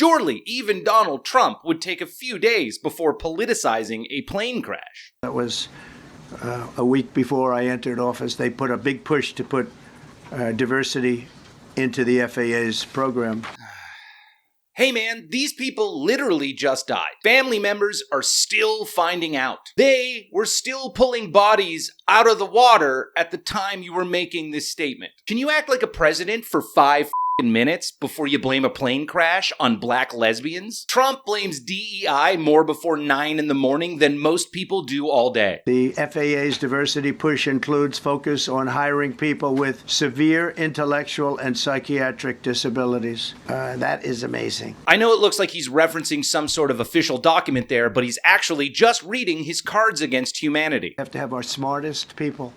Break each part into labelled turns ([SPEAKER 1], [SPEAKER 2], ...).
[SPEAKER 1] Surely even Donald Trump would take a few days before politicizing a plane crash.
[SPEAKER 2] That was a week before I entered office. They put a big push to put diversity into the FAA's program.
[SPEAKER 1] Hey man, these people literally just died. Family members are still finding out. They were still pulling bodies out of the water at the time you were making this statement. Can you act like a president for 5 minutes before you blame a plane crash on black lesbians? Trump blames DEI more before 9 in the morning than most people do all day.
[SPEAKER 2] The FAA's diversity push includes focus on hiring people with severe intellectual and psychiatric disabilities. That is amazing.
[SPEAKER 1] I know it looks like he's referencing some sort of official document there, but he's actually just reading his cards against humanity.
[SPEAKER 2] We have to have our smartest people.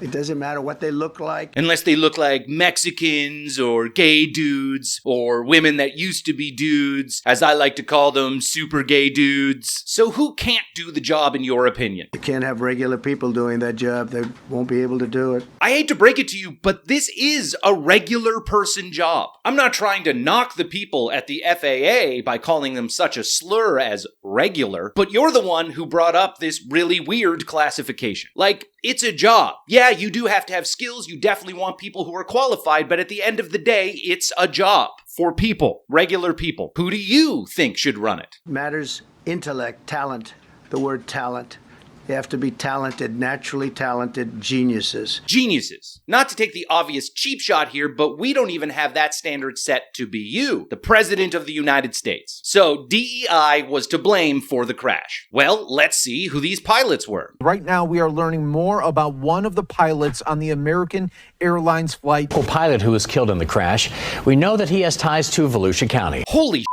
[SPEAKER 2] It doesn't matter what they look like.
[SPEAKER 1] Unless they look like Mexicans or gay dudes or women that used to be dudes, as I like to call them, super gay dudes. So who can't do the job in your opinion?
[SPEAKER 2] You can't have regular people doing that job. They won't be able to do it.
[SPEAKER 1] I hate to break it to you, but this is a regular person job. I'm not trying to knock the people at the FAA by calling them such a slur as regular, but you're the one who brought up this really weird classification. Like, it's a job. Yeah, you do have to have skills. You definitely want people who are qualified, but at the end of the day, it's a job for people, regular people. Who do you think should run it?
[SPEAKER 2] Matters intellect, talent, the word talent. They have to be talented, naturally talented geniuses.
[SPEAKER 1] Geniuses. Not to take the obvious cheap shot here, but we don't even have that standard set to be you, the President of the United States. So DEI was to blame for the crash. Well, let's see who these pilots were.
[SPEAKER 3] Right now, we are learning more about one of the pilots on the American Airlines flight.
[SPEAKER 4] A pilot who was killed in the crash. We know that he has ties to Volusia County.
[SPEAKER 1] Holy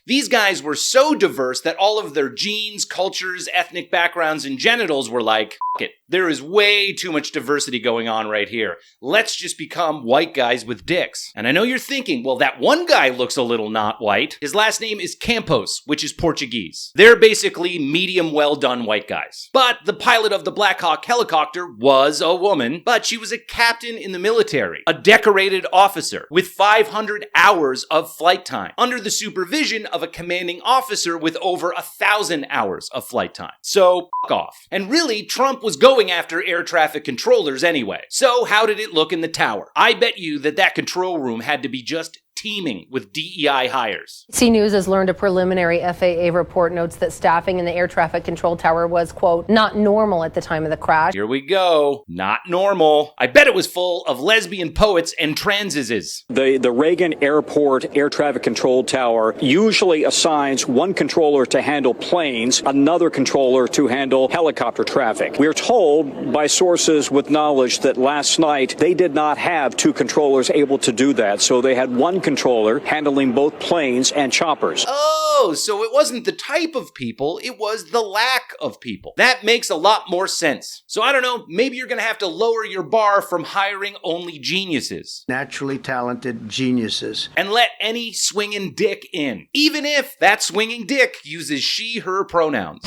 [SPEAKER 1] these guys were so diverse that all of their genes, cultures, ethnic backgrounds, and genitals were like, F it. There is way too much diversity going on right here. Let's just become white guys with dicks. And I know you're thinking, well, that one guy looks a little not white. His last name is Campos, which is Portuguese. They're basically medium well-done white guys. But the pilot of the Black Hawk helicopter was a woman, but she was a captain in the military, a decorated officer with 500 hours of flight time, under the supervision of a commanding officer with over 1,000 hours of flight time. So, f*** off. And really, Trump was going after air traffic controllers anyway. So how did it look in the tower? I bet you that control room had to be just teeming with DEI hires.
[SPEAKER 5] C News has learned a preliminary FAA report notes that staffing in the air traffic control tower was, quote, not normal at the time of the crash.
[SPEAKER 1] Here we go. Not normal. I bet it was full of lesbian poets and transises.
[SPEAKER 6] The Reagan Airport air traffic control tower usually assigns one controller to handle planes, another controller to handle helicopter traffic. We are told by sources with knowledge that last night they did not have two controllers able to do that, so they had one controller handling both planes and choppers.
[SPEAKER 1] Oh, so it wasn't the type of people, it was the lack of people. That makes a lot more sense. So I don't know, maybe you're gonna have to lower your bar from hiring only geniuses.
[SPEAKER 2] Naturally talented geniuses.
[SPEAKER 1] And let any swinging dick in, even if that swinging dick uses she, her pronouns.